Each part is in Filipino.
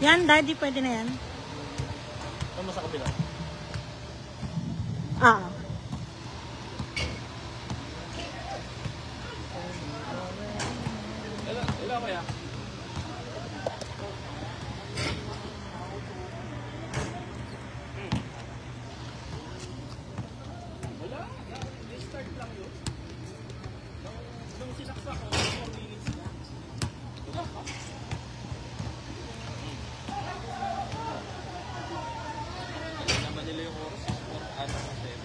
Yan, daddy, pwede na yan. Ano mo sa kabila? Ah. Ilan kaya? Wala. Start lang yun. Nung sinaksak ko, 4 minutes na. Wala ka. Naman nila yung oras. 4:07.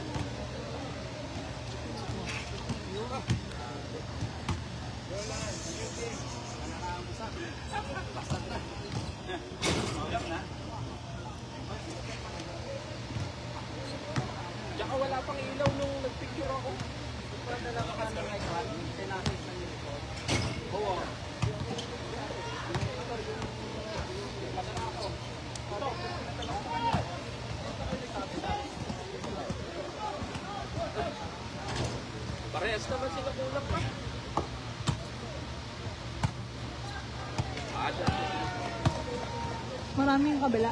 Tsaka wala pang ilaw nung nagpicture ako. Para talaga ka ng icon, tinakit na yung likod. Oo. Parehas naman sila kulang pa. Marami yung kabila.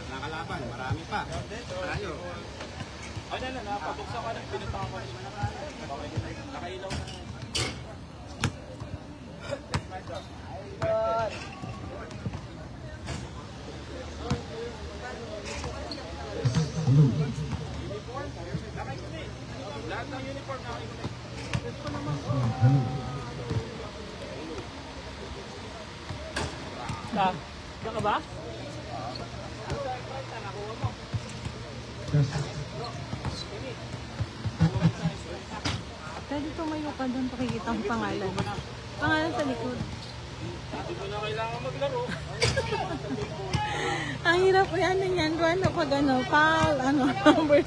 Nakalaban, marami pa. Marami. Ano na, napabuksan ka ng pinuntahan ko. Nakailaw na. Uniform? Nakaikunin. Lahat ng uniform nakaikunin. Ito naman. Diyan ka ba? Pwede tumayo ka doon, pakikita ang pangalan. Pangalan sa likod. Hindi mo na kailangan maglaro. Ang hirap po yan yan. Kung ano pag ano, foul, ano, number.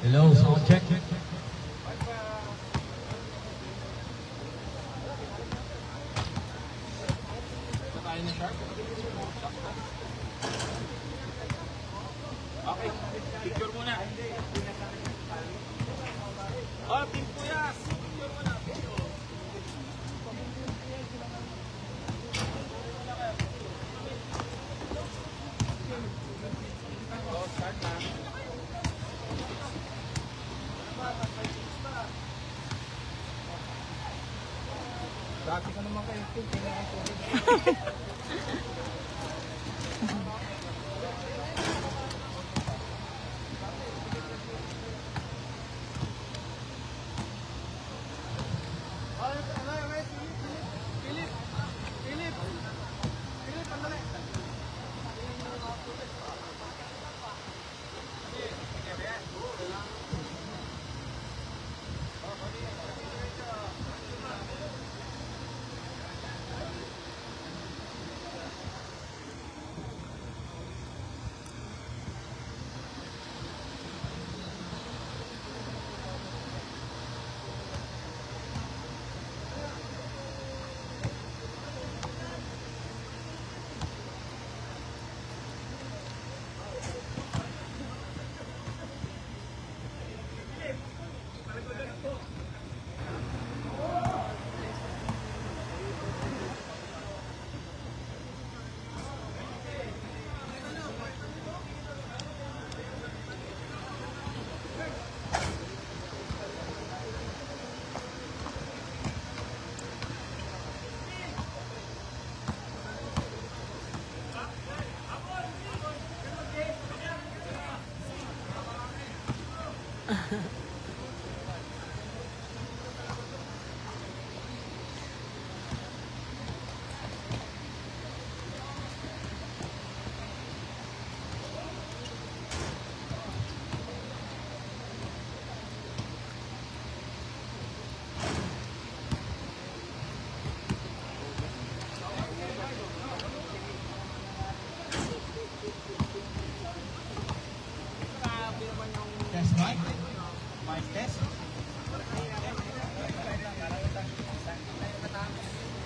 Hello, sound check. Okay, picture muna. Oh, Team Puyas! Picture muna. Oh, start na. Dati ka naman kayo, tingnan ko. Test mic. Mic test.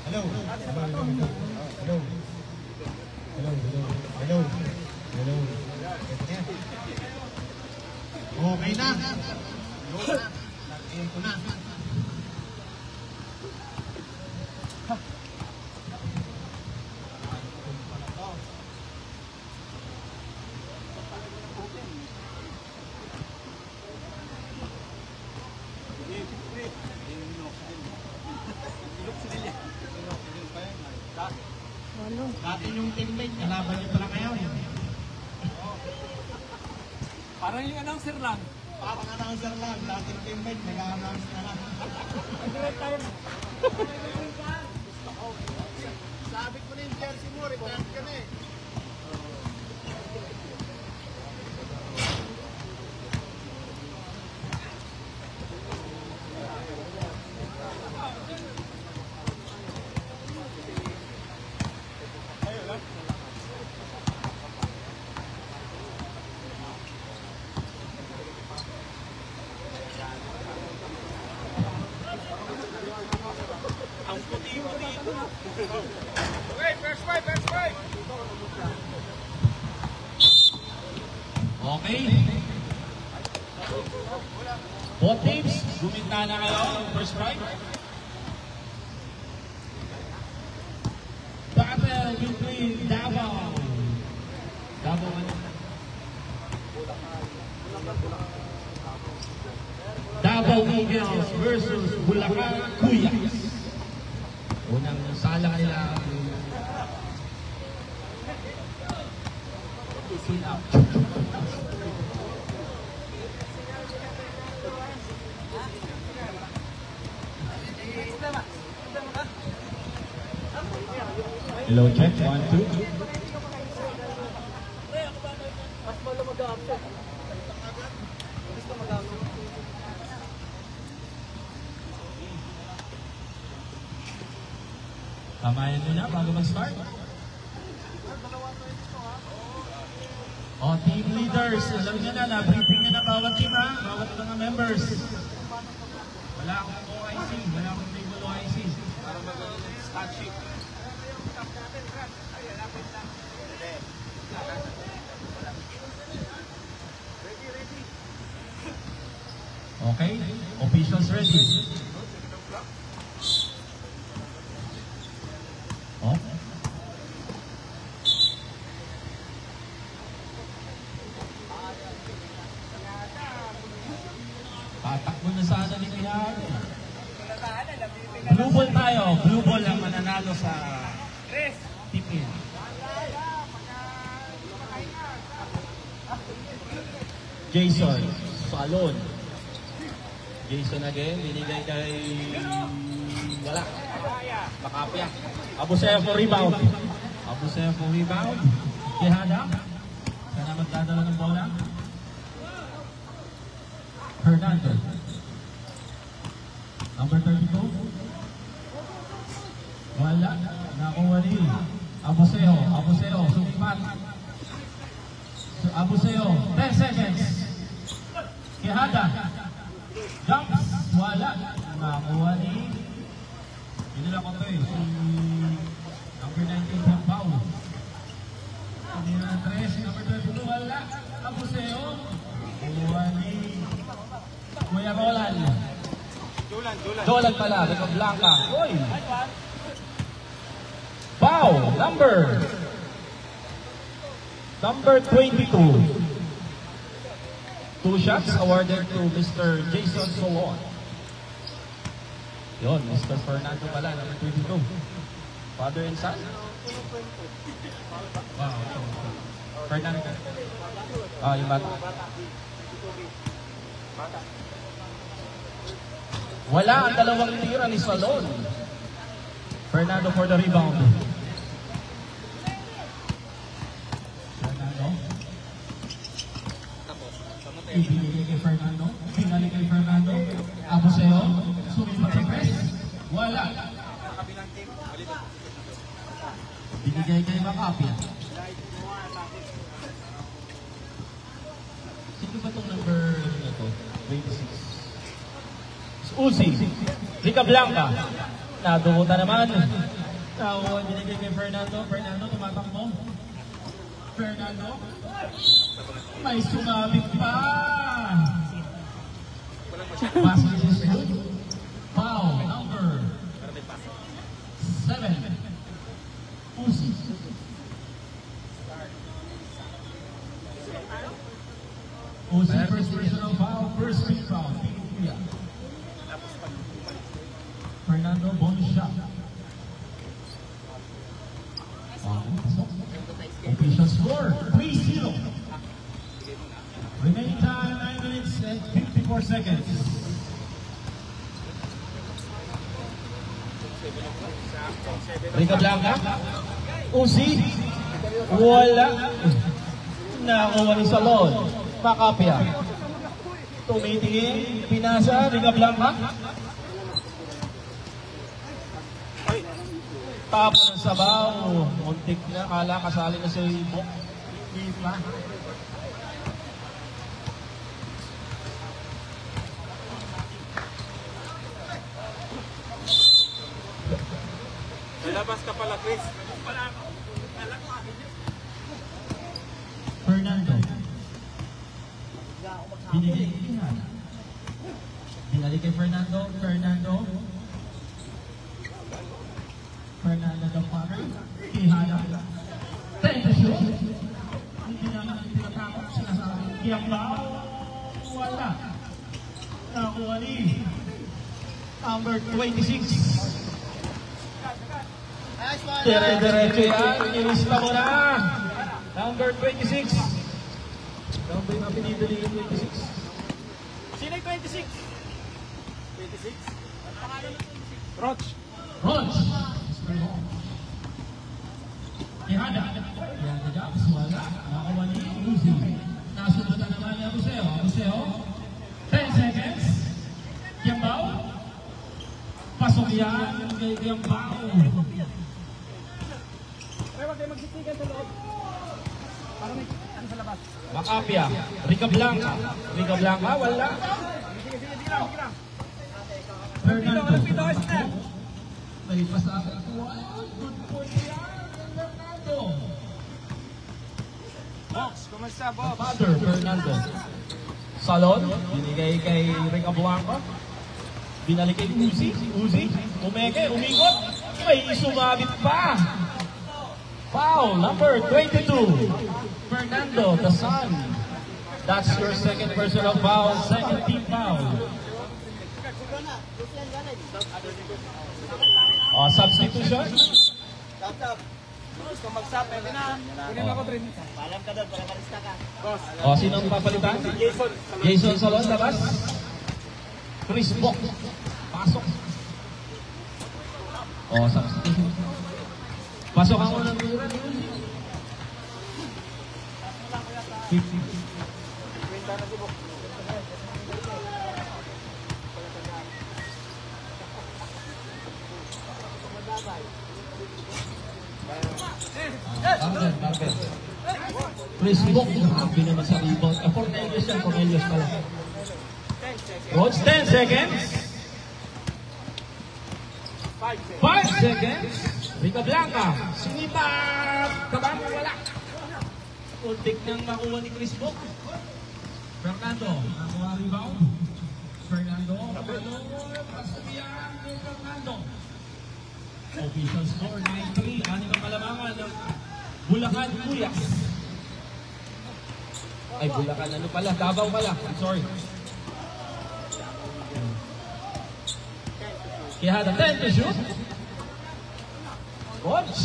Hello. Hello. Okay na. Nag-air ko na. Dati yung teammate, kalaban nyo pala kayo. Parang yung announcer lang. Parang announcer lang, dating teammate, nag-announce na lang. Sabit mo na yung jersey mo, return ka na eh. Ang puti-puti ito. Okay, first fight. Okay. Both teams, gumita na kayo ng first strike. Battle between Davao Eagles versus Bulacan Kuyas. Unang sala nila. Fill out. Hello, check. 1, 2. Kamayan nyo na bago mag-start. Team leaders, alam nyo na, na-briefing nyo na bawat team ha, bawat mga members. Wala akong OIC, wala akong table OIC. Para magaling ng stat sheet. Okay, officials ready. Tatakbo na sana ni Pihag. Blue ball tayo. Blue ball ang mananalo sa tipin. Jason Salon. Jason again. Binigay kay wala. Makapya. Abuseo for rebound. Quijada. Sana magdadala ng bola. Fernando. Number 32. Wala. Nakuha ni Abuseo. Sumipat. Abuseo. 10 seconds. Quijada. Jumps. Wala. Nakuha ni nila ko to eh. Si number 19 Pampao. Number 3. Number 22. Wala. Abuseo. Nakuha ni Kuya Roland. Jolan pala, Rico Blanca. Oy! Foul, number 22. 2 shots awarded to Mr. Jason Solon. Yon, Mr. Fernando pala, number 22. Father and son? Wow, Fernando. Yung bata. Wala ang dalawang tira ni Salon. Fernando for the rebound. Fernando. Ibinigay kay Fernando. Pinalik kay Fernando. Abuseo. Sumipat sa press. Wala. Binigay kay Makapia. Sino ba itong number 26. Uzi. Rica Blanca. Nadukutan naman. Nakuha binigay kay Fernando. Fernando, tumatakbo. Fernando. May sumabit pa. Passes is good. Foul number 7. Uzi. Uzi, first personal foul, first free foul. Fernando, bonus shot. Official score, 3-0. Remaining time, 9 minutes and 54 seconds. Rica Blanca. Uzi. Wala. Nakuha ni Salon. Makapia. Tumitingin. Pinasa. Rica Blanca. Tapo ng sabaw. Muntik na. Kala kasali na sa ibok. Ipa. Labas ka pala, Chris. Fernando. Binigay kay Quijada. Binalik kay Fernando. Fernando the father. Quijada. Take the shoot. Hindi naman tinatapos sinasabi. Kiambao. Wala. Nakuha ni number 26. Dire-diretso yan. Inista mo na. Number 26. Number yung pinibili yung 26. Sino yung 26? 26? Ang pangalan ng 26? Roch. Roch. Quijada. Quijada jumps. Wala. Nakakuha ni Uzi. Nasundan naman ni Abuseo. Abuseo. 10 seconds. Kiambao. Pasok yan. Kiambao. Magsitigan sa loob. Para may ano sa labas. Makapia. Rica Blanca. Rica Blanca. Wala. Sige lang. Fernando. May pasaka. Good point yan. Fernando. Box, kumusta, Box? Father Fernando. Salon. Binigay kay Rica Blanca. Binalik kay Uzi. Uzi. Umeke. Umikot. May sumabit pa. Foul number 22. Fernando, the son. That's your second personal foul, second team foul. Substitution. Gusto mag-stop, pwede na. Kunin ako 3 minutes. Paalam ka doon, para malista ka. Sinong papalitan? Jason. Jason Salon, labas. Chris Bock. Pasok. Substitution. Pasok ang unang mura. 50. Chris Bock. Grabe naman sa rebound. Cornelius yan. Cornelius pala. Roach, 10 seconds. 5 seconds. Rica Blanca. Sinipat. Kabang wala. Untik nang makuha ni Chris Bock. Fernando. Nakuha rebound. Fernando. Pasabihan ni Fernando. Official score 9-3. Aning ang malamangan ng Bulacan Kuya. Ay, Bulacan. Ano pala? Davao pala. I'm sorry. Quijada, 10 to shoot. Watch.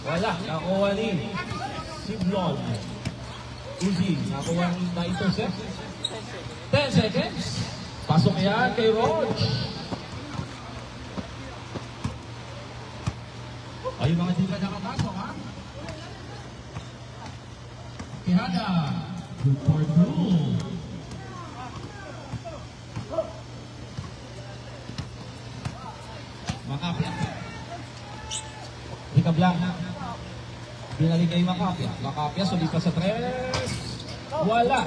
Wala. Nakuha ni Siblon. Uzi. Nakuha ni na-intercept. 10 seconds. Pasok yan kay Roach. Ay, yung mga di ka nakapasok, ha? Quijada. Good for two. Makapia. Rica Blanca. Binalik kay Makapia. Makapia, sulipas sa 3. Wala.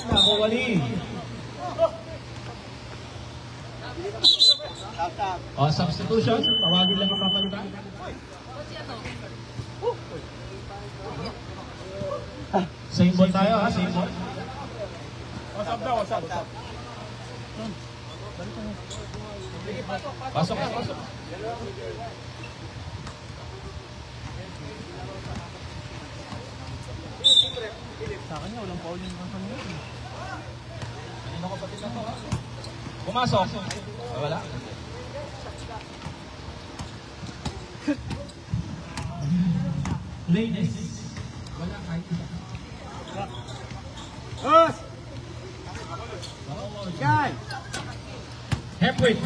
Nakuha ni O, substitution. Tawagin lang ang papalitan. Same ball tayo ha, same ball. Wasap daw, wasap. Pasok na, pasok. Sa akin nga, walang foul yung kanina. Kanino ko pati na to ha? Pumasok. Wala. Ladies. Wala kahit isa. Us! Guy! Hepwit.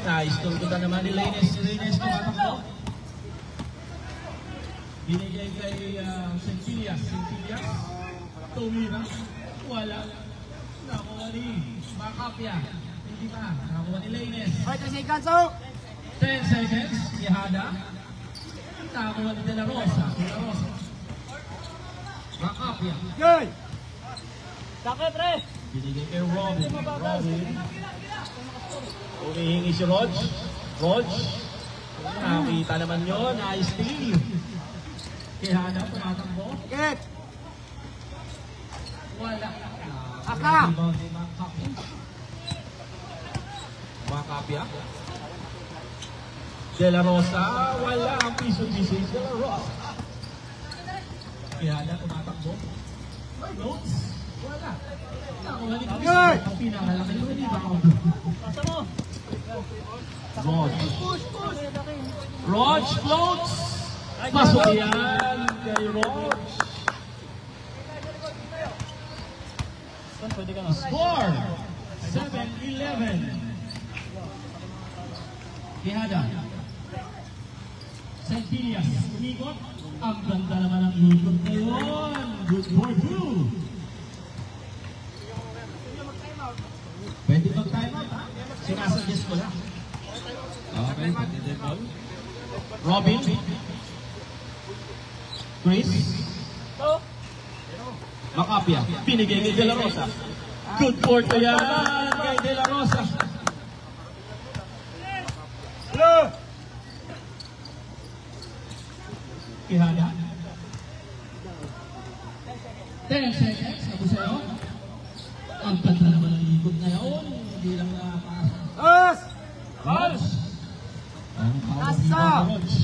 Nice. Tulog na naman ni Lainez. Lainez tumatakbo. Binigay kay Centillas. Centillas. Tumira. Wala. Nakuha ni Macapia. Hindi pa. Nakuha ni Lainez. 5 seconds, oh! 10 seconds. Yahada. Nakuha ni De La Rosa. De La Rosa. Macapia. Guy! Sakit, re! Binigay kay Robin. Robin. Umihingi si Rog. Rog. Nakita naman yun. Nice steal. Kihana, tumatakbo. Sakit! Wala. Aka! Macapia. De La Rosa. Wala ang piso-piso. De La Rosa. Kihana, tumatakbo. Notes. Wala. Nakuha ni Chris. Ang pinakalaki yun. Hindi ba ako? Pasa mo! Rog. Push, push! Rog floats. Pasok yan kay Rog. Pwede ka na. Score! 7-11. Quijada. Centillas. Umikot. Ang ganda naman ang ikot ngayon. Good for two. Pwede mag-time out, ha? Sinasuggest ko lang. Okay, pwede ball. Robin. Chris. Macapia. Pinigay kay De La Rosa. Good for two yan kay De La Rosa. Quijada. 10 seconds. Sabi sa'yo. Ang ganda naman ang ikot ngayon. Hindi lang nakapasa. Us! Rods! Ang power ni Nasa! Rods.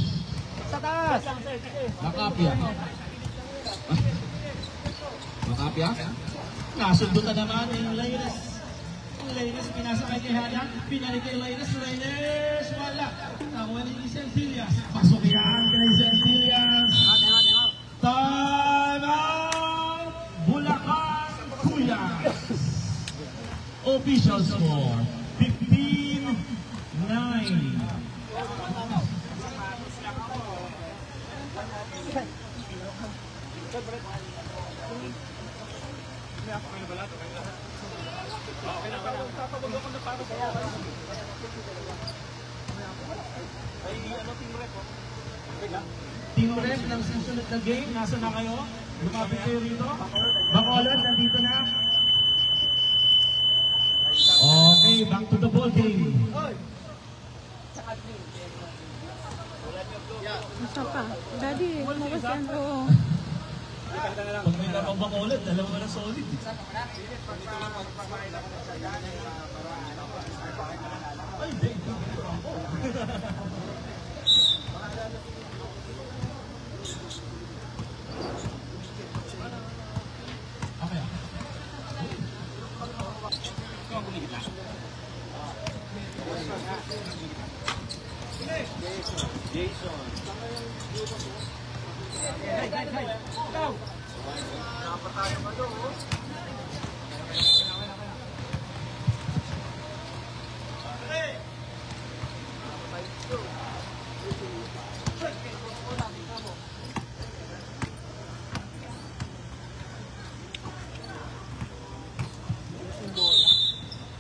Sa taas! Macapia. Macapia. Nasundo na naman yung Lainez. Ang Lainez, pinasa kay Quijada. Pinalik kay Lainez. Lainez, wala. Nakuha ni Centillas. Pasok yan kay Centillas. Time out! Bulacan, Kuya. Official score, 15-9. Team Rep ng susunod na game, nasa na kayo? Lumapit kayo rito? Bacolod, nandito na. Okay, back to the ball game. Isa pa. Daddy, lumabas yan. Oo. Pag may lamang Bacolod, dalawa ka na solid. Ay, hindi. Okay. Jason.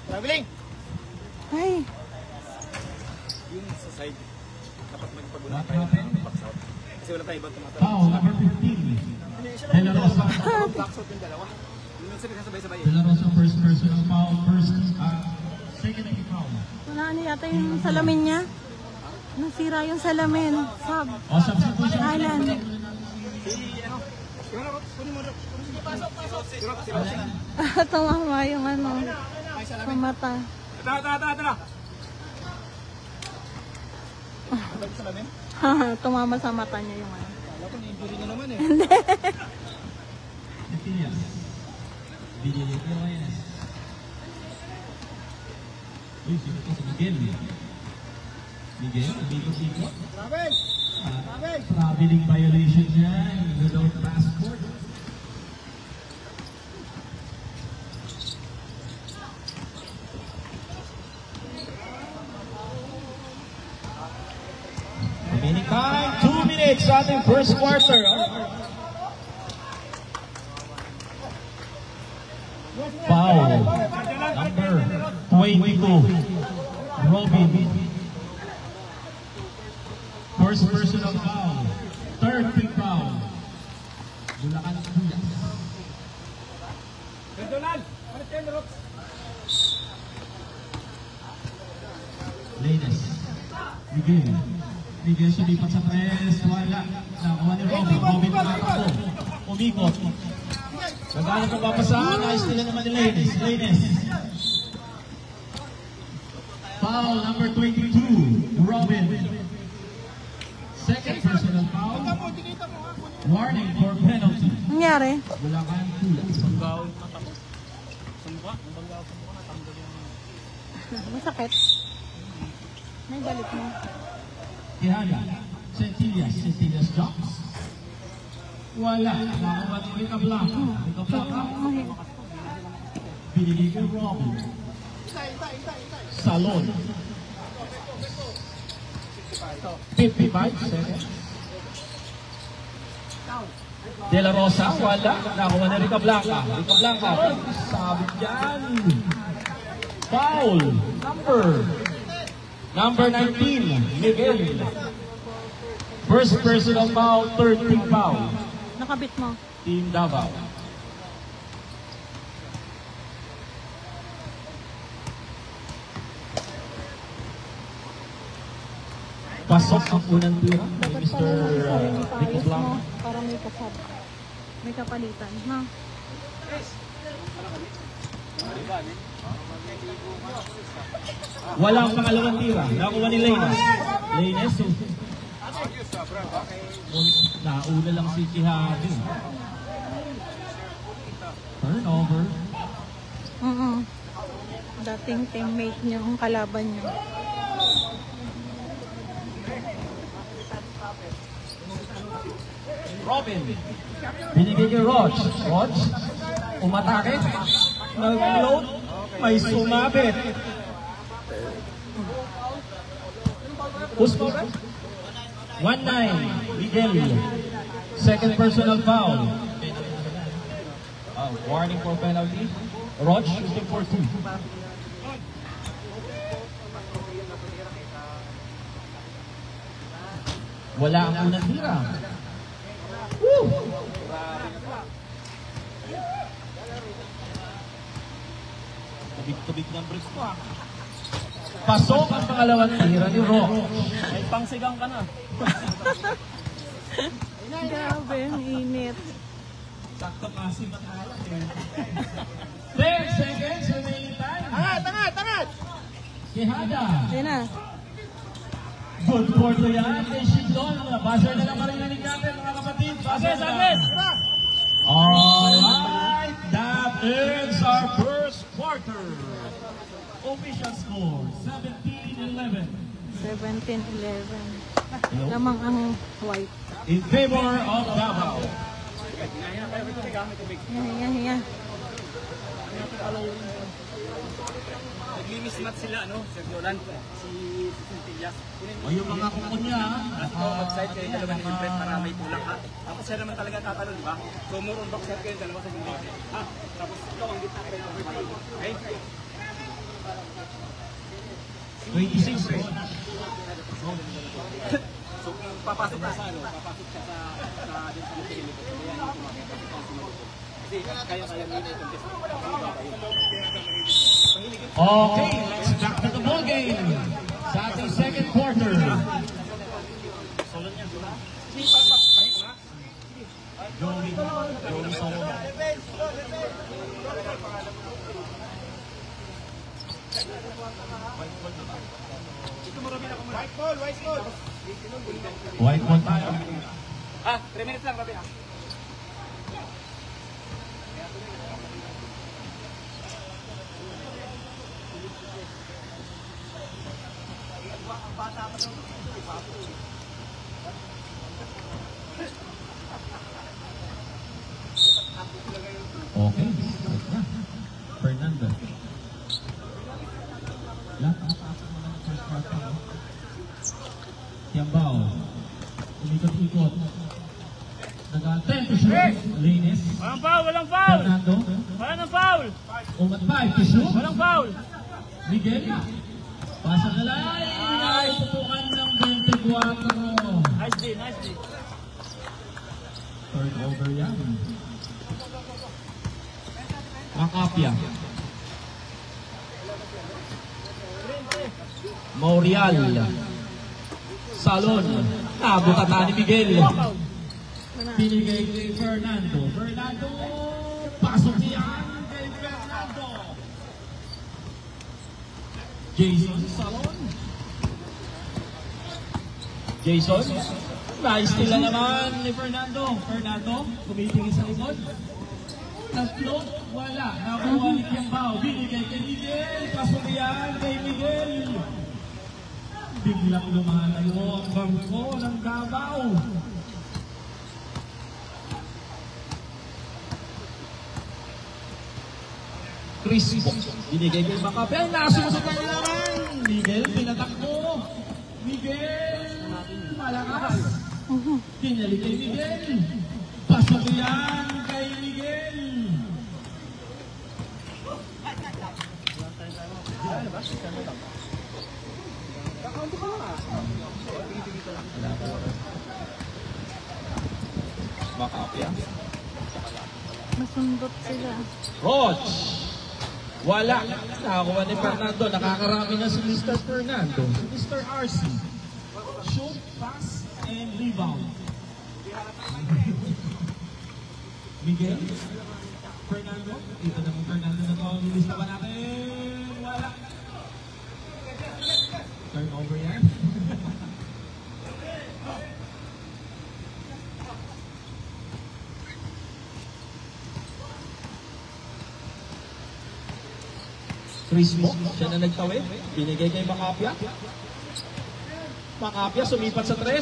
Traveling! Ay, Yung sa side, dapat magpaguna What tayo happened? ng box out. Kasi wala tayo ibang tumatalo. Foul, number 15. De La Rosa. Box out yung dalawa. Yung nagsabay-sabay. De La Rosa, first personal foul, second foul. Wala ano yata yung salamin niya. Nasira yung salamin. Sab. O, substitution. Island. Tumama yung ano. Sa mata. Ito na. Tumama sa mata niya yung ano. Alam ko, na-injury na naman eh. Epilias. Binili ko yan. Uy, sino ito? Si Miguel. Miguel, umikot-ikot. Travel! Travel! Traveling violation yan. Without passport. Remaining time, 2 minutes sa ating first quarter. Foul. Number 22. Robin. First personal foul. Third big foul. Bulacan Kuya. Donald! Palit kayo, Rox! Ladies. Miguel siya lipat sa press. Wala. Nakuha ni Robin. Robin nakatakbo. Umikot. Nagano pa papasahan. Ayos nila naman ni Ladies. Foul number 22. Robin. Second personal foul. Warning for penalty. Nangyari? Bulacan Kuya. Banggaw na tamo. Sumba? Banggaw sa mukha natanggal yung... Masakit. May balik mo. Tihada. Centillas drops. Wala. Nakakuha ni Rica Blanca. Binili ko Robin. Salon. 55 seconds. De La Rosa, wala. Nakuha ni Rica Blanca. Sabi dyan. Foul. Number 19, Miguel. First personal foul, third team foul. Nakabit mo. Team Davao. Pasok ang unang tira ni Dapat Mr. pala ng sarili Rico paayos mo Blanco. para may kasab. May kapalitan. Ha? Walang pangalawang tira. Nakuha ni Lainez. Nauna lang si Tihado. Turnover. Dating teammate niya ang kalaban niya. Robin. Binigay kay Roch. Umatake. Nag-load. May sumabit. Who's scored? 1-9. Miguel. Second personal foul. Warning for penalty. Roch shooting for 2. Wala ang unang tira. Woo! Tubig ng bricks ko ah. Pasok ang pangalawang tira ni Roch. May pangsigang ka na. Grabe, ang init. Sakto kasi matalas eh. 10 seconds remaining time. Tangat! Tihada. Yan na. Good for to yan. Kay Shibdon. Buzzer na lang marinig natin mga kapatid. Buzzer na. Alright. That ends our first quarter. Official score, 17-11. 17-11. Lamang ang white. In favor of Davao. Yan. Naglimis mat sila, ano? Sir Jolan, si Centillas. O yung mga kukunya, Backside kayo dalawa ni Wilfred para may kulang ha. Tapos siya naman talaga tatalo, di ba? So more on backside kayo dalawa sa gumba. Ha? Tapos ikaw ang gitna kayo overtime. Okay? 26. So kung papasok ka sa ano, papasok ka sa din sa Pilipino. Kaya hindi ko makikita sa sumunod. Kasi kaya nila i-contest. Okay, let's back to the ball game. White ball tayo. 3 minutes lang, Robin. Okay. Fernando. Tiambao. Umikot-ikot. Nag-attempt to shoot. Linis. Walang foul, walang foul! Fernando. Walang foul! Umat-5 to shoot. Walang foul! Miguel. Pasa na lang. Ay, tutukan ng 24. Nice D, nice D. Third over yan. Makapia. Maurial. Salon. Nabutan na ni Miguel. Pinigay kay Fernando. Fernando. Pasok yan kay Fernando. Jason Salon. Jason. Nice nila naman ni Fernando. Fernando. Kumitingin sa likod. Nag-float. Wala. Nakuha ni Tiambao. Binigay kay Miguel. Pasok yan kay Miguel. Biglang lumalayo ang bangko ng Davao. Crispo. Binigay kay Makapel. Nasusunod na naman. Miguel, pinatakbo. Miguel, malakas. Pinali kay Miguel. Pasok yan kay Miguel. Makapya. Masundot sila. Roach. Wala. Nakakuha ni Fernando. Nakakarami na si Mr. Fernando. Si Mr. RC. Shoot, pass, and rebound. Miguel. Fernando. Ito naman Fernando na to. Nilista ba natin? Wala. Turn over yan. Crispo, siya na nagtawid. Binigay kay Makapia. Makapia, sumipat sa 3.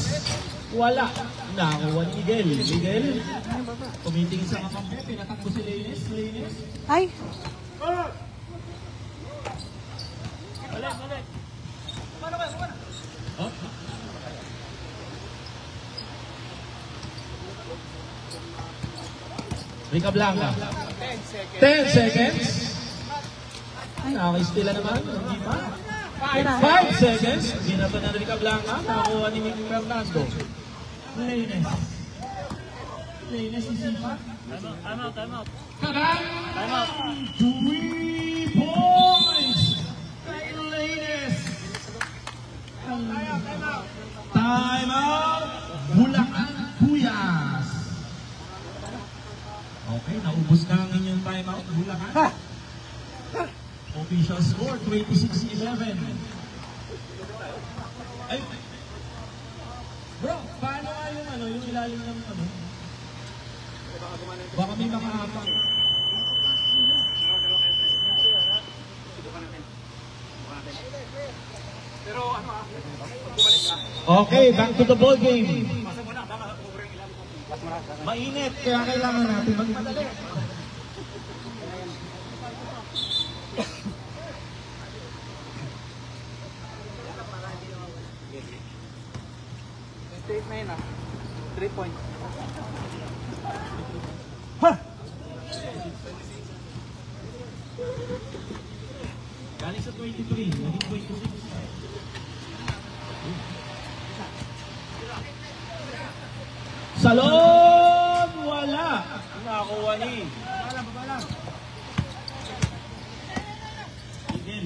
Wala. Nakuha ni Miguel. Miguel, tumitingin sa kakampi. Pinatakbo si Leines. Leines. Ay! Oh. Rica Blanca. 10 seconds. Nakakistila naman. Hindi pa. 5 seconds. Binato na Rica Blanca. Nakakuha ni Fernando. Leines. Leines isipa. Time out, time out. Karang! Time out. 3 points! Leines. Time out! Bulacan Puyas. Okay, naubos na ang inyong time out. Bulacan. Official score, 26-11. Ay, bro, paano nga yung ilalim ng ano? Baka may makahapang. Okay, back to the ball game. Mainit, kaya kailangan natin magmadali. State na yun 3 points. Galing sa 23, naging 26. Salon! Wala! Nakakuha ni. Miguel.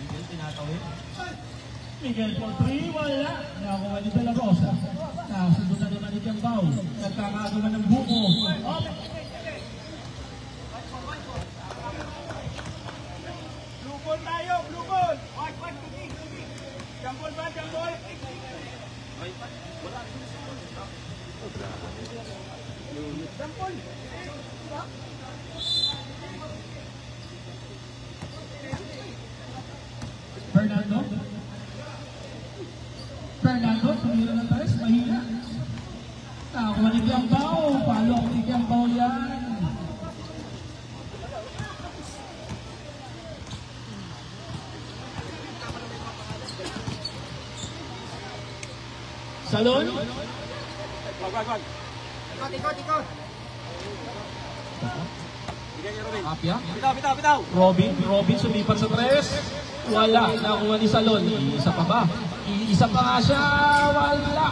Miguel tinatawid. Miguel for 3, wala. Nakakuha ni De La Rosa. Nakasunod na naman ni Tiambao. Nagkakagawa ng buko. Up! Lupon tayo! Fernando. Fernando, tumira ng tres, mahina. Nakakuha ni Kiambao, palo ako ni Kiambao yan. Salon. Wag. Ikot. Bigyan niyo, Robin. Apia. Bitaw. Robin sumipat sa tres. Wala, nakuha ni Salon. Iisa pa ba? Iisa pa nga siya. Wala.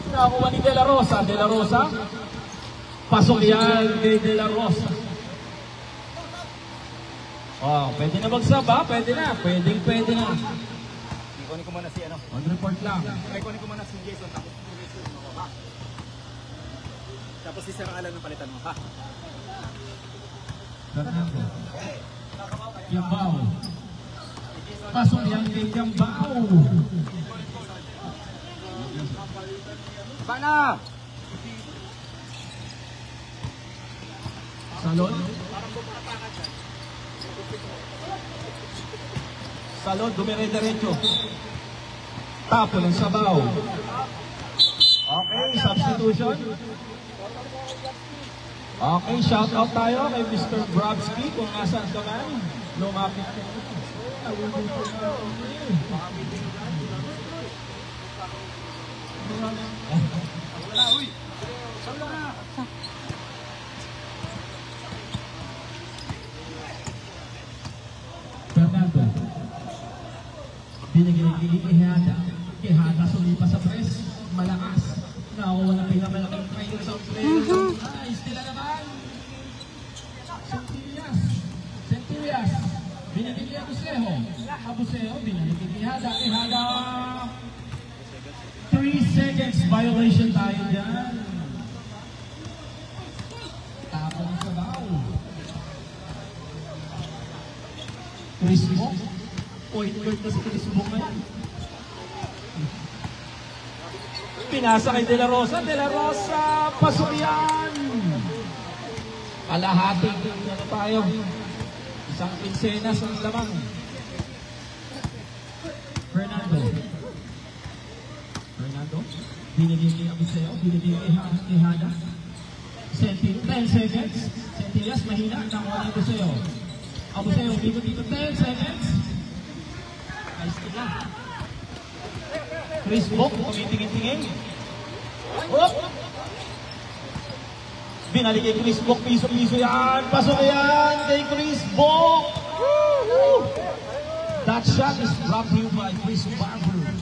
Nakuha ni De La Rosa. De La Rosa. Pasok yan kay De La Rosa. Oh, pwede na magsab ha? Pwede na. Pwede na. Ikunin ko muna si ano. Mag-report lang. Ikunin ko muna si Jason. Tapos si Sir Alan ng palitan mo, ha? Fernando. Kiambao. Pasok yan kay Kiambao. Baba na! Salon, dumire-diretso. Tapo ng sabaw. Okay, substitution. Okay, shout out tayo kay Mr. Brabsky kung nasaan ka man. Lumapit ka. Fernando. Binigyan kay Ihada. Ihada sumipa sa press. Malakas. Nakuha na pinamalakang trainer sa press. Nice, tila naman. Centurias. Binigyan kay Abuseo. Abuseo, binigyan kay Ihada. Ihada. 3 seconds violation tayo dyan. Tapos sa daw. Chris Mo. Point guard na si Chris Mo ngayon. Pinasa kay De La Rosa. De La Rosa, pasok yan. Kalahating ano tayo. Isang pinsenas ang lamang. Fernando. Binigyan kay Abuseo. Binigyan kay Ihada. 10 seconds. Centurias, mahina ang nakuha ni Abuseo. Abuseo, dito 10 seconds. Nice to lang. Chris Book, tumitingin-tingin. Oh! Binalik kay Chris Book, piso-piso yan. Pasok yan kay Chris Book. That shot is brought to you by Chris Barber.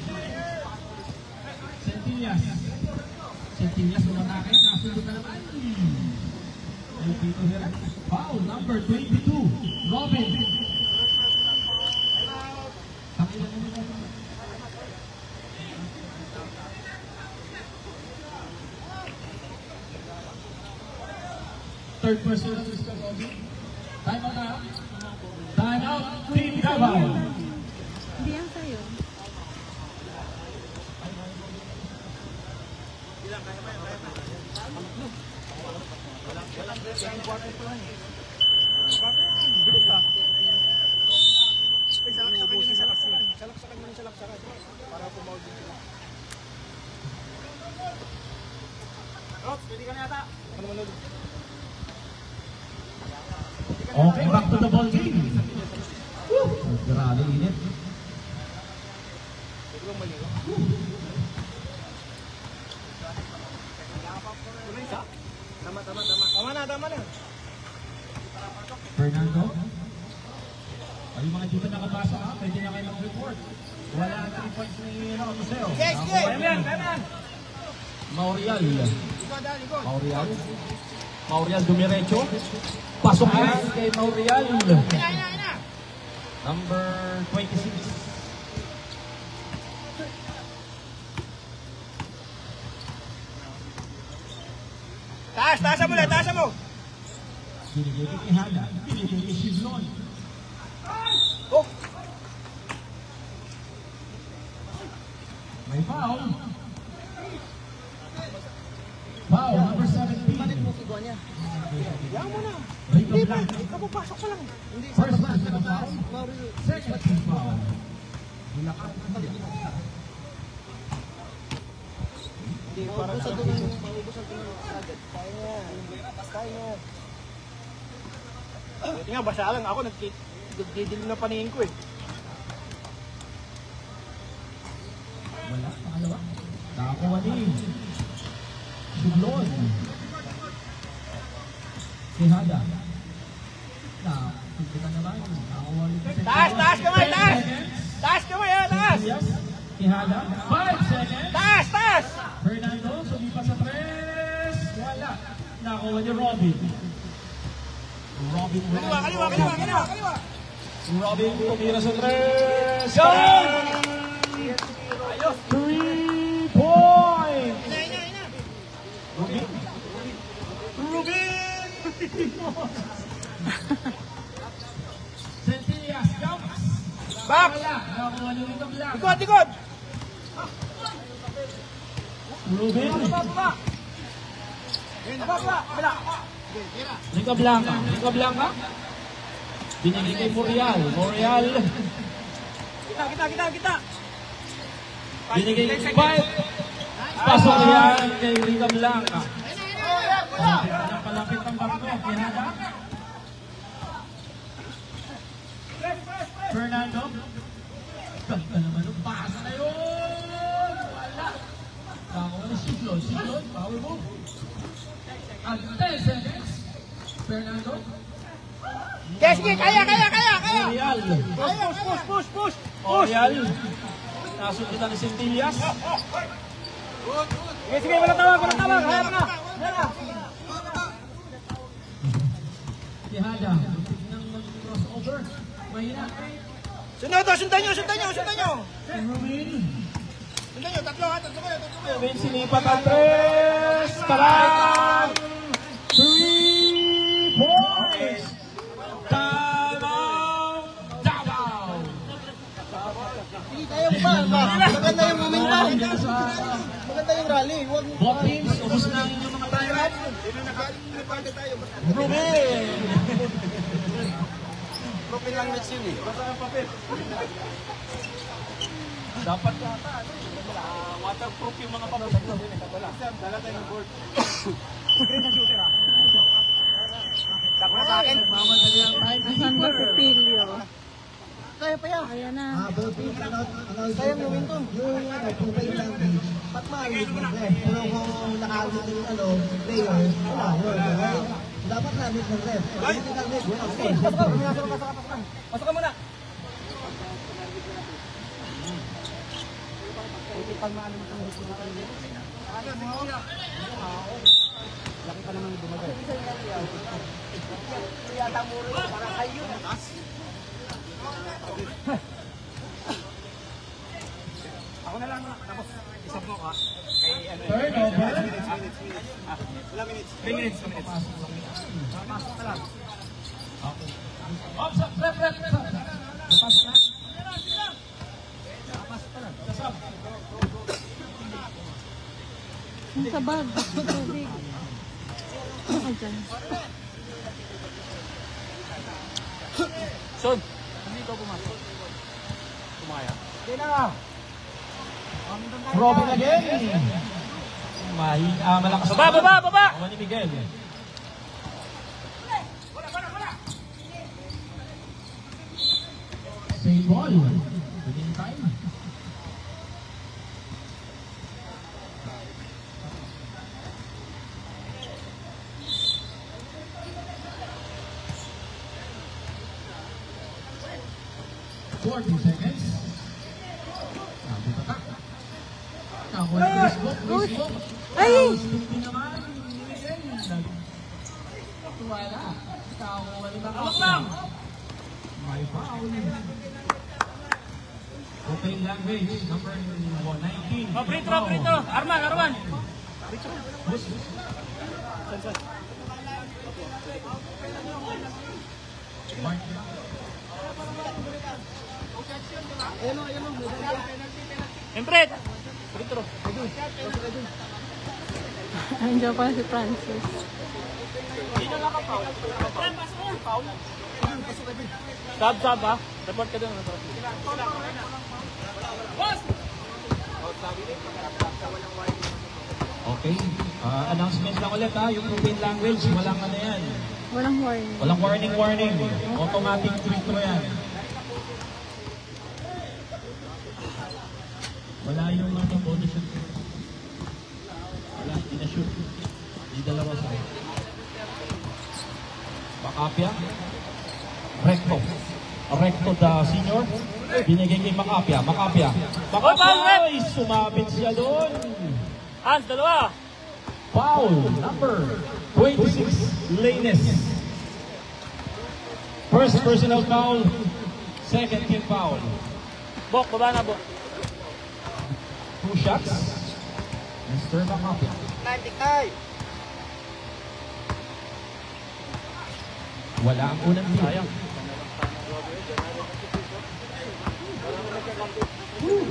Centurias umatake, nasunod na naman. Foul number 22, Robin. Third person, Mr. Robin. Time out now. Time out, Team Davao. Hindi yan sa'yo. Salaksakan mo ng salaksakan para pumawag din sila. Rots, pwede ka na yata. Ano manod? Okay, back to the ball game. Grabe init. Tama na. Fernando. Ay, mga dito nakapasa ha, pwede na kayo mag-report. Wala 3 points ni Abuseo. Yes! Kaya Maurial dumiretso. Pasok yan kay Maurial. Number 26. Taas mo! Binigay kay Ihada. Binigay kay Shivlon. Oh! May foul. Foul, number 17. Yan mo na. Rico Blanc. Ikaw papasok pa lang. First person na foul. Second team foul. Bulacan. Hindi, parang sa tulong, maubusan ko ng agad. Kaya niya. Buti nga, basa lang ako, nagdidilim na paningin ko eh. Wala, pangalawa. Nakakuha ni Sublon. Si Hada. Nakikita naman. Nakakuha ni Taas kamay, taas! Taas kamay, taas! Si Hada. 5 seconds. Taas! Fernando, sumipa sa 3. Wala. Nakakuha ni Robin. Robin. Kaliwa! Robin, tumira sa 3. Go! 3 points! Rubin! Centillas, jumps! Back! Wala, nakakuha ni Rito Blanc. Likod! Rubin! Baba! Kabila! Rito Blanca. Binigay kay Morial. Kita! Binigay kay Spike. Pasok yan kay Rito Blanca. Palapit ang bangko. Kinada. Fernando. Ganda naman ang pasa na yun. Wala. Nakakuha ni Siglon. Power move. At 10 seconds. Fernando. Sige, kaya! Morial. Push! Morial. Nasundan ni Centillas. Sige, walang tawag! Hayap na! Si Hada. Ng crossover. Mahina. Sundan nyo! Rubin. Sundan nyo, tatlo kayo! Rubin sinipat ang 3. Tarang! 3 points! Davao! Kaya mo ba? Maganda yung momentum. Maganda yung rally. Both teams, ubus na ang inyong mga time. Rubin! Propin lang next yun eh. Basta ang papel. Dapat yata, waterproof yung mga papel. Dala tayo ng board. Green na shooter ah. Dapat na sa akin. Mamadali ang time. Asan ba si Pilio? Kaya pa yan. Ayan na. Sayang momentum. Ba't maalit mo ref? Pero kung nakaalit yung player, wala yun. Dapat namin ng ref. Pag hindi namin, wala ko. Pasok ka muna. Laki pa naman yung bumagay. Yata muro parang kayo. Ako na lang, tapos isang mo ka. Kay ano. Turnover. Wala minutes. 3 minutes. Pasok ka lang. Ref. Pass na. Yung sa bag. Tubig. Ano ka dyan? Son, hindi ko pumasok. Kumaya. Hindi na. Robin again. Malakas. Baba! Ako ni Miguel. Same ball. Within time. Forty seconds. Ay! Hindi naman. Wala. Awak lang. May foul. Open language, number 19. Prito. Arman. Empret. Prito. Andiyan pa si Francis. Sab ha. Report ka doon. Okay. Announcement lang ulit ha. Yung routine language, walang ano yan. Walang warning. Walang warning. Automatic tweet mo yan. Wala yung ano, bonus shoot. Wala, hindi na shoot. Hindi dalawa sa Macapia. Recto the senior. Binigay kay Macapia. Macapia, ay, sumabit siya doon. Hans, dalawa. Foul number 26, Lanes. First personal foul, second team foul. Bok, baba na, Bok. 2 shots. Mr. Macapia. Wala ang unang team. Sayang.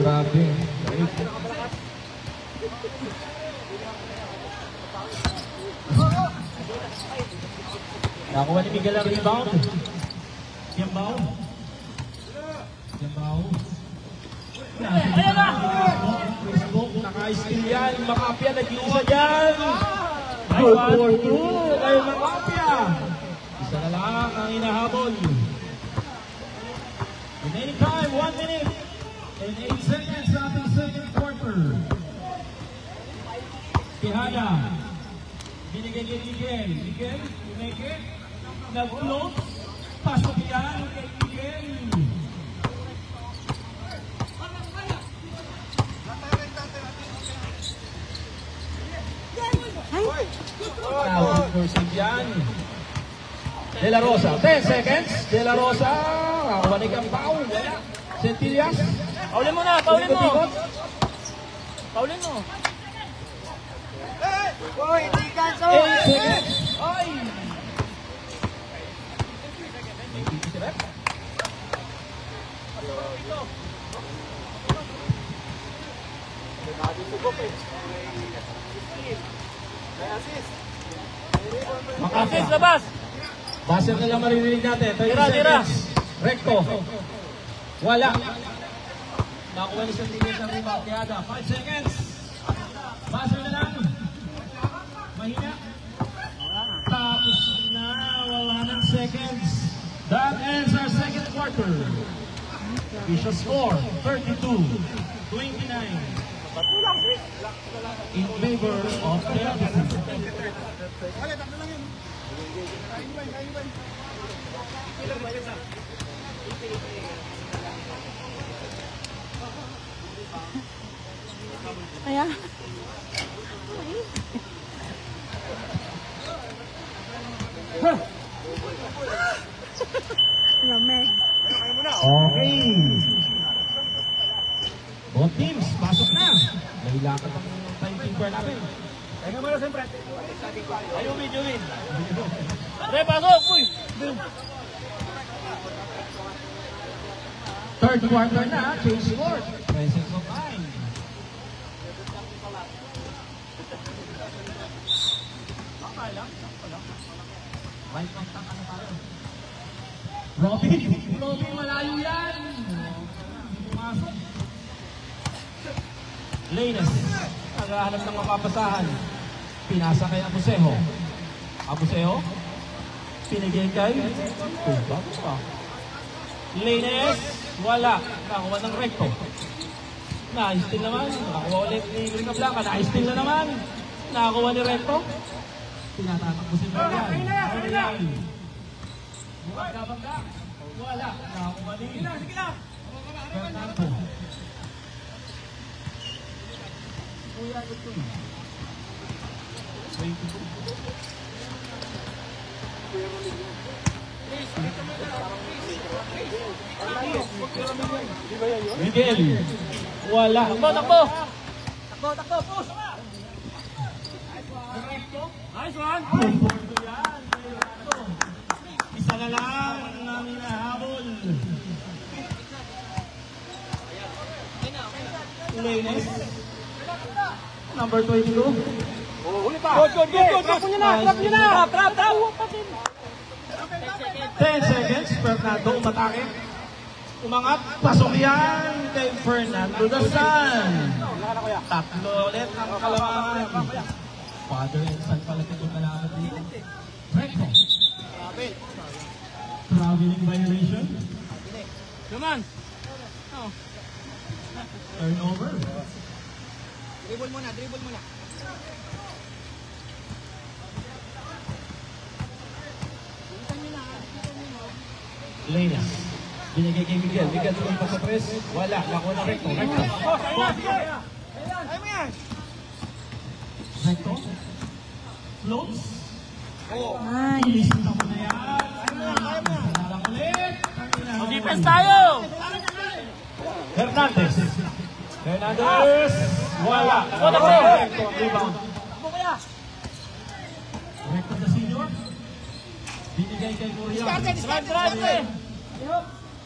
Grabe. Nakuha ni Miguel ang rebound. Kiambao. Ayan na! Naka-steal yan. Macapia nag-iisa dyan. Good for two. Ay, Macapia. Isa na lang ang inahabol. Remaining time, 1 minute and 8 seconds after second quarter. Tihada. Binigay kay Miguel. Miguel, umeke. Nag-float. Pasok yan kay Miguel. Tawag for Sibian. De La Rosa, 10 seconds. De La Rosa, kawanig ang pao. Wala. Centillas. Paulin mo na, paulin mo. Paulin mo. 8 seconds. Ay! May kiki si Rep. Assist, labas. Base na lang maririnig natin. 30 Tira. seconds. Recto. Wala. Nakuha ni Santiago sa rebound. Kaya 5 seconds. Base na lang. Mahina. Tapos na. Wala ng seconds. That ends our second quarter. Official score, 32-29. In favor of the opposition. Kaya, lamig. Okay. Both teams, pasok na. May lakad ang timekeeper natin. Teka mo na, siyempre. Ayaw win. Pre, pasok! Uy! Third quarter na, change score. Presence of mind. Right contact ano tayo? Robin, malayo yan. Hindi pumasok. Lanes, naghahanap ng mapapasahan. Pinasa kay Abusejo. Pinigay kay bago pa. Lanes, wala. Nakakuha ng recto. Na-steal naman. Nakakuha ulit ni Rica Blanca. Na-steal na naman. Nakakuha ni recto. Tinatatakbo si Marian. Bangga. Wala. Nakakuha ni Fernando. Kuya, ito. 22. Miguel. Wala. Takbo! Push! Nice one! Isa na lang ang hinahabol. Lanes. Number 22. Huli pa! Good! Trap nyo na! Trap! 10 10 seconds. Fernando umatake. Umangat. Pasok yan kay Fernando Dasan. Tatlo ulit ang kalamangan. Father and son pala ito kalamangan dito. Recto. Traveling violation. Naman. Turnover. Dribble muna, dribble muna. Lena. Binigay kay Miguel. Miguel tuloy pa sa press. Wala. Lako na recto. Recto. Recto. Floats. Ay. Ilisita mo na yan. Nalang ulit. Defense tayo! Hernandez. Hernandez. Wala. Recto ang rebound. Recto sa senior. Binigay kay Muriel.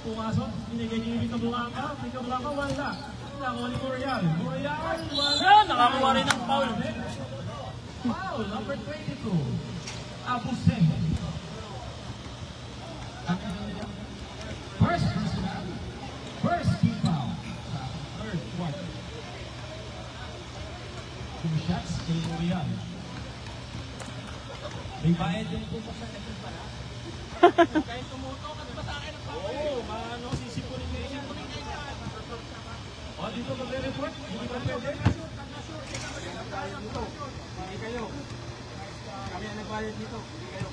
Pumasok. Binigay kay Vika Blanca. Vika Blanca wala. Nako ni Muriel. Muriel wala. Nakakuha rin ng foul. Foul number 22. Abuseng. First personal. First team foul. Sa third quarter. 2 shots kay Muriel. May bayad din po sa second pala. Kahit tumuto ka ba sa akin ang foul? Oo, maano sisipunin kayo. Sisipunin kayo yan. O, dito magre-report. Hindi ba pwede? Hindi kayo. Kami ang nagbayad dito. Hindi kayo.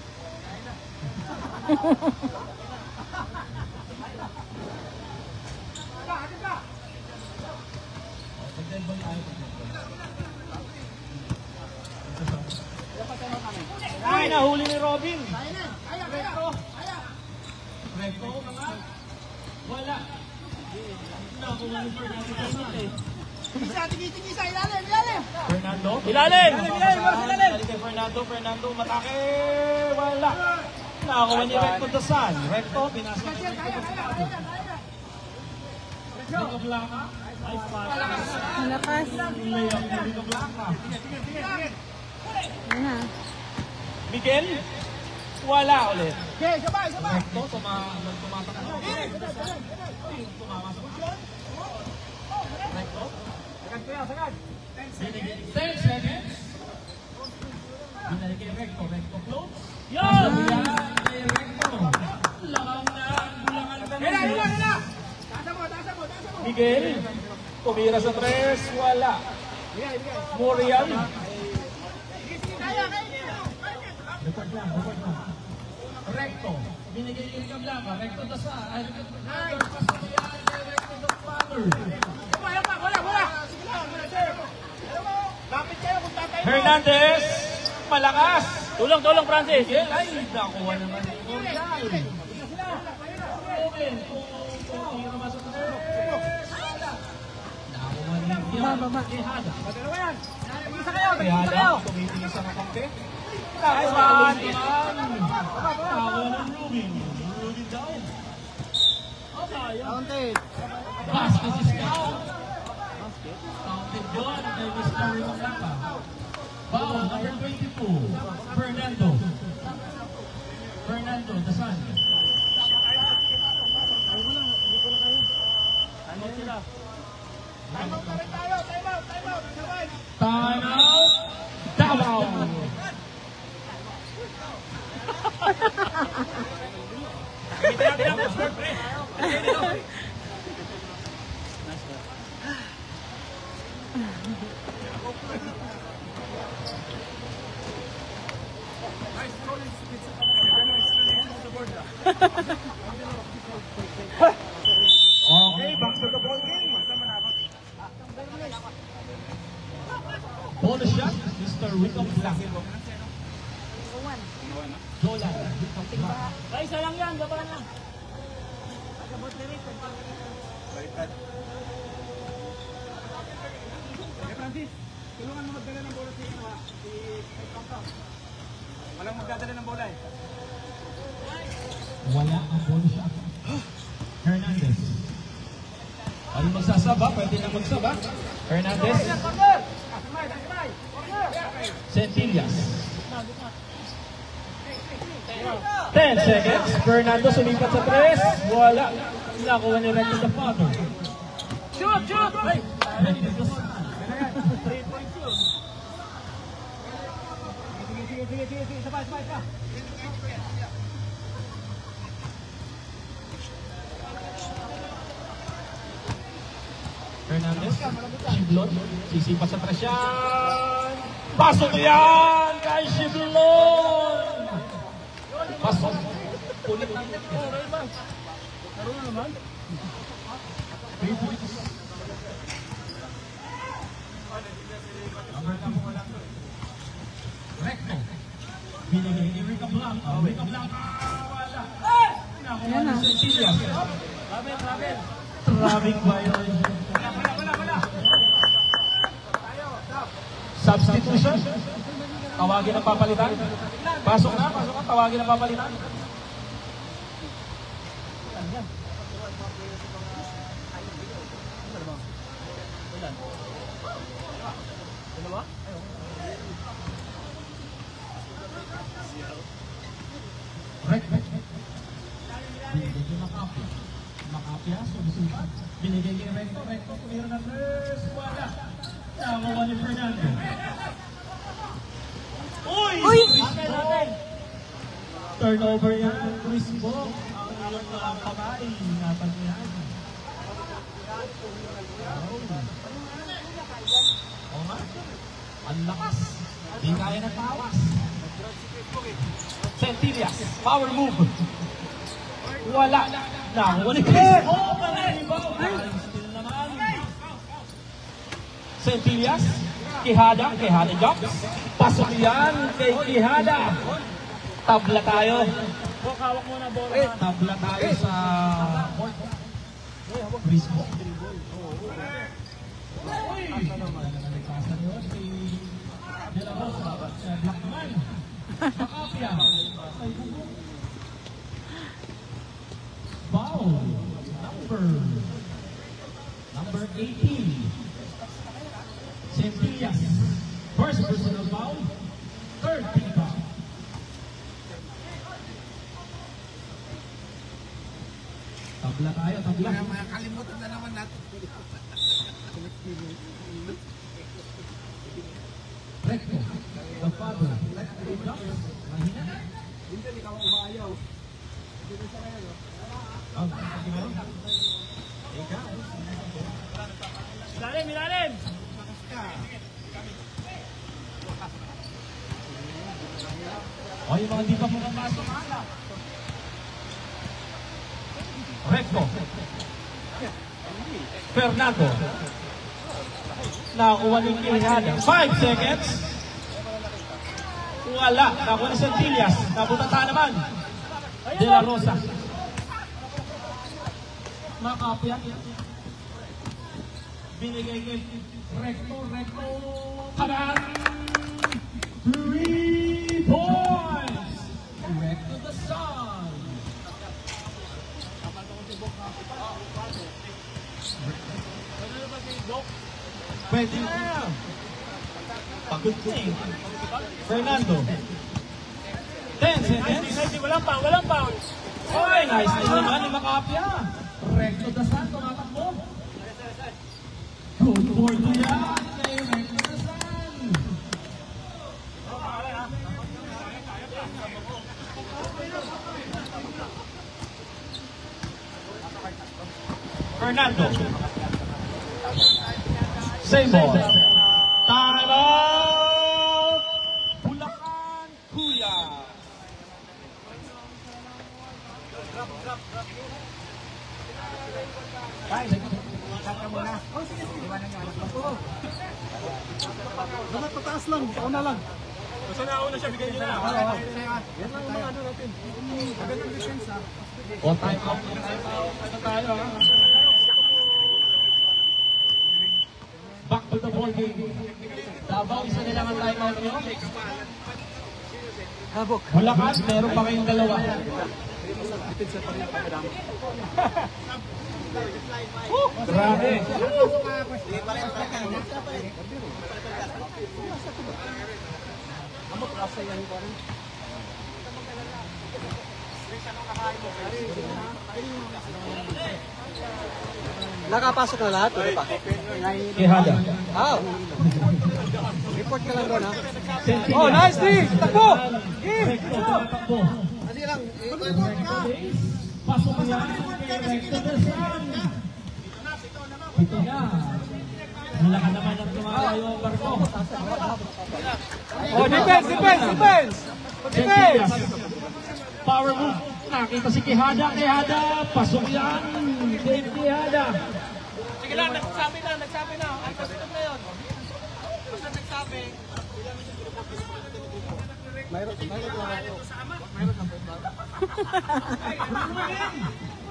Ay, nahuli ni Robin. Recto, mga. Wala. Nakuha ni Fernando. Fernando. Ilalim! Balik kay Fernando. Fernando, matake. Wala. Nakakuha ni Recto Dasan. Recto, pinasa ni Recto. Vika Blanca. Ay, pass. Malakas. Layup ni Vika Blanca. Yan na. Miguel. Wala ulit. Recto, tumatakbo. Tumamasok. Recto. 10 seconds. Binalik kay Recto. Recto close. Yan! Yan kay Recto. Lakang na. Bulangan ka na. Miguel. Tumira sa 3. Wala. Muriel. Report lang. Recto. Binigay yung Vika Blanca. Recto Dasa. Pasok yan kay Recto the Father. Hernandez. Malakas. Tulong, Francis! Miguel. Ay, nakuha naman ni Muriel. Open. Tira masok na. Nakuha ni Baba. Quijada. Isa Quijada. Tumitingin sa kakampi. Nakuha naman. Tawa ng Rubin. Rubin daw. Counted! Basket is count. Counted yun kay Mr. Rico Blanca. Foul number 22. Fernando. Fernando, Dasan. Ano sila? Time out. Davao. Okay, back to the ball game. Bonus shot, Mr. Rico Blanca. Jolan. Ay, isa lang yan, baba na. Francis, tulungan mo magdala ng bola si Compound. Walang magdadala ng bola eh. Wala ang bonus shot. Hernandez. Ano magsasaba? Pwede na magsaba. Hernandez. Centillas. 10 seconds. Fernando sumipat sa 3. Wala. Nakuha ni Recto the Father. Shoot! Shoot! Ay! Recto the Son. 3 points yun. Sige. Sabay ka. Hernandez, Shiblon, sisipat sa presyan. Pasok yan kay Shiblon. Pasok. Ulit. Laro na naman. 3 points. Recto. Binigay ni Rica Blanca. Rica Blanca. Wala. Nakuha ni Cecilia. Raben. Traffic violation. Substitution. Tawagin ang papalitan. Pasok na, tawagin ang papalitan. Binigay kay Macapia. Macapia, sumusukat. Binigay kay Recto. Recto, tumira na first. Wala. Nakuha ni Fernando. Uy! Turnover yan. Chris Bo. Ang iyong mga kamay. Napangyayari. Oo nga. Ang lakas. Di kaya ng tawas. Centillas. Power move. Wala. Nakuha ni Chris. Oo, panalibaw. Still naman. Centillas. Quijada jumps. Pasok yan kay Quijada. Tabla tayo. Hawak mo na bola. Tabla tayo sa court. Brisbo. Uy! Nalikasan yun si De La Rosa. Blackman. Macapia. Foul. Number 18. Centillas. First personal foul. Third team foul. Tabla tayo, tabla. Makakalimutan na naman natin. Recto. The Father. Mahina. Hindi, ikaw umayaw. Hindi na siya ngayon. Ilalim! O, yung mga di pa pumapasok. Recto. Fernando. Nakuha ni Quijada. 5 seconds. Wala. Nakuha ni Centillas. Nabutata naman. De La Rosa. Macapia. Binigay kay Recto. Kanan. 3 points. Recto the Son. Pwede na. Pagod na eh. Fernando. 10 seconds. Walang foul. Oy, nice na naman ni Macapia. Recto the Son, tumatakbo. Good for two yan kay Recto the Son. Fernando. Same ball. Time out. Bulacan, Kuya. Pataas lang, pauna lang. Basta nauna siya, bigay niyo na. Yan lang mga ano natin. Magandang defense ha. O, time out. Ano tayo ha? Back to the ball game. Davao, isa nila ang time out nyo. Bulacan, meron pa kayong dalawa. Grabe. Nakapasok na lahat, wala pa? Quijada. Ah, report ka lang doon, ha? Centilla. Oh, nice, Steve! Takbo! Recto, tumatakbo. Hindi lang, Pasok yan kay Recto Belsan. Ito na. Wala ka naman ang tumatayo ang barko. oh, defense, defense, defense! Centillas. Power move. Nakita si Quijada. Quijada. Pasok yan. Dave Quijada. Sige lang, nagsabi na. Ang custom na yun. Basta nagsabi.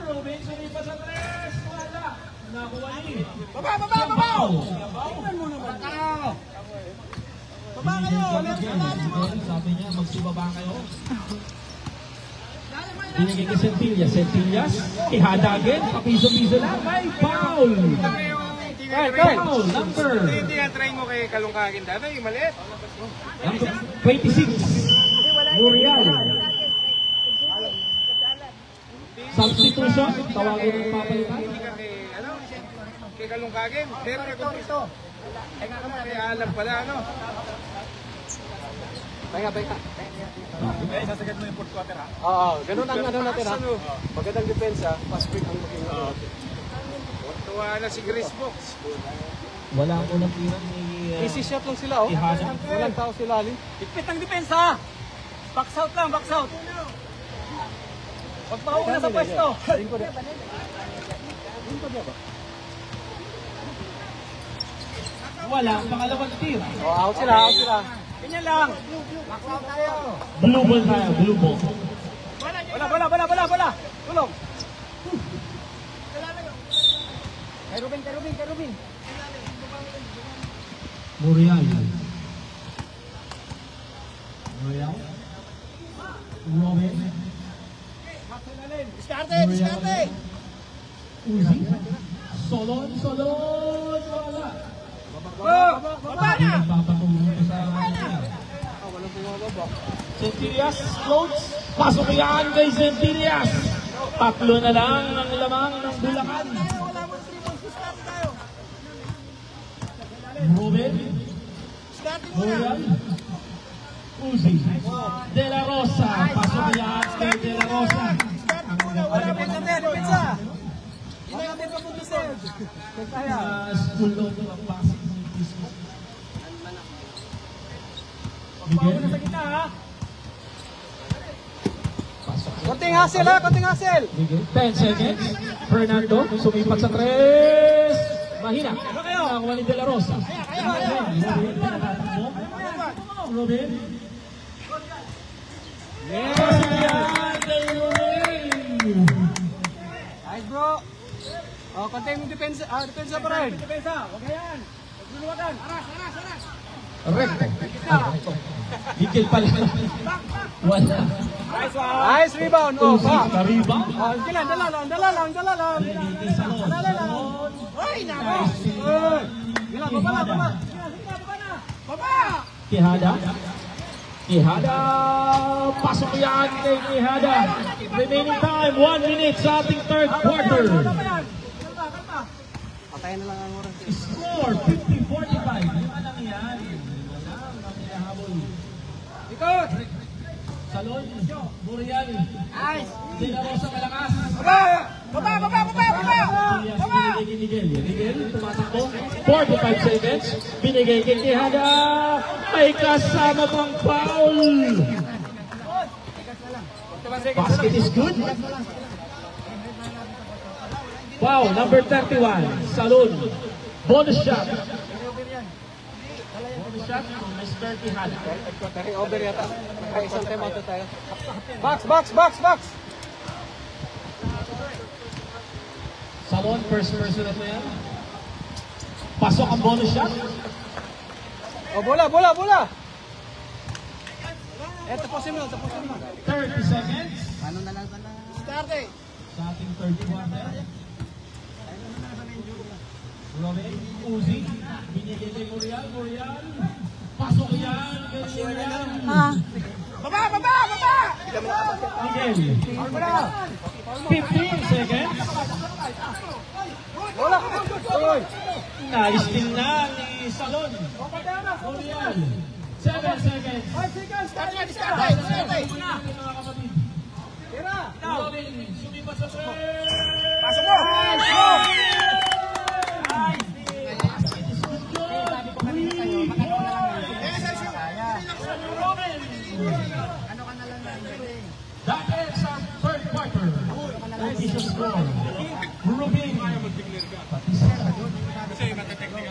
Robin, sumipa sa tres. Wala. Nakuha ni. Baba! Baba kayo. Sabi niya, magsibaba kayo. Binigay kay Centillas. Centillas. Quijada again. Papiso-piso lang. May foul. Foul. Number. Hindi nga try mo kay Kalungkagin dati, yung maliit. Number 26. Muriel. Substitution. Tawagin ng papalitan. Hindi ka kay Kalungkagin. Pero ito. Kaya alam pala, ano? Pahinga. Eh, sasagad mo yung fourth quarter, ha? Oo, ganun ang ano natin, ha? Magandang depensa, fast break ang maging ano. Tuwa na si Grace Box. Wala ko ng pirang ni... Easy shot lang sila, oh. Quijada. Walang tao sila, Ali. Ipit ang depensa! Box out lang, box out! Huwag mauna sa pwesto! Wala. Pangalawang tira. Oh, out sila. Ganyan lang! Blue ball tayo. Blue ball. Bola! Tulong! Kay Rubin. Muriel. Robin. Diskarte! Uzi. Solon. Wala. Baba na! Papatungo sa... Centillas. Floats. Pasok yan kay Centillas. Tatlo na lang ang lamang ng Bulacan. Robin. Muriel. Uzi. De La Rosa. Pasok yan kay De La Rosa. Depensa! School load ng pasok ng Pisco. Miguel. Sa gitna, ha? Pasok. Konting hassle, ha? Konting hassle. Miguel. 10 seconds. Fernando. Sumipat sa 3. Mahina. Nakakuha ni De La Rosa. Robin. Robin. Pasok yan kay Robin. Nice, bro. Oh, konting depensa pa rin. Depensa! Huwag na yan! Magluluwagan! Aras! Recto. Higil pala. Wala. Nice one! Nice rebound. Oh, Uzi. pa. Kariba. Oh, dala lang. Pinigil sa Salon. Ay, nako! Gila, baba. Baba! Quijada. Pasok yan kay Quijada. Remaining time, 1 minute sa ating third quarter. Patayin na lang ang oras. Score, 50-45. Yung anak yan. Wala, nakihabol. Ikot! Salon, Muriel. Nice! De La Rosa malakas. Baba! Binigay kay Miguel, tumatakbo. 45 seconds. Binigay kay Quijada. May kasama pang foul. Basket is good. Wow, number 31. Salon. Bonus shot. Bonus shot from Mr. Quijada. Carry over yata. Kaya isang time out tayo. Box. Salon, first person na yan. Pasok ang bonus shot. Oh, bola. Tapusin mo. 30 seconds. Ano na lang sana? Diskarte! Sa ating third quarter. Robin, Uzi. Binigay kay Muriel. Pasok yan kay Muriel. Ah, Baba! Miguel. 15 seconds. Na-steal na ni Salon. Oriel. 7 seconds. Robin, sumipat sa serve. Pasok mo! That ends our third quarter. Official score. Rubin.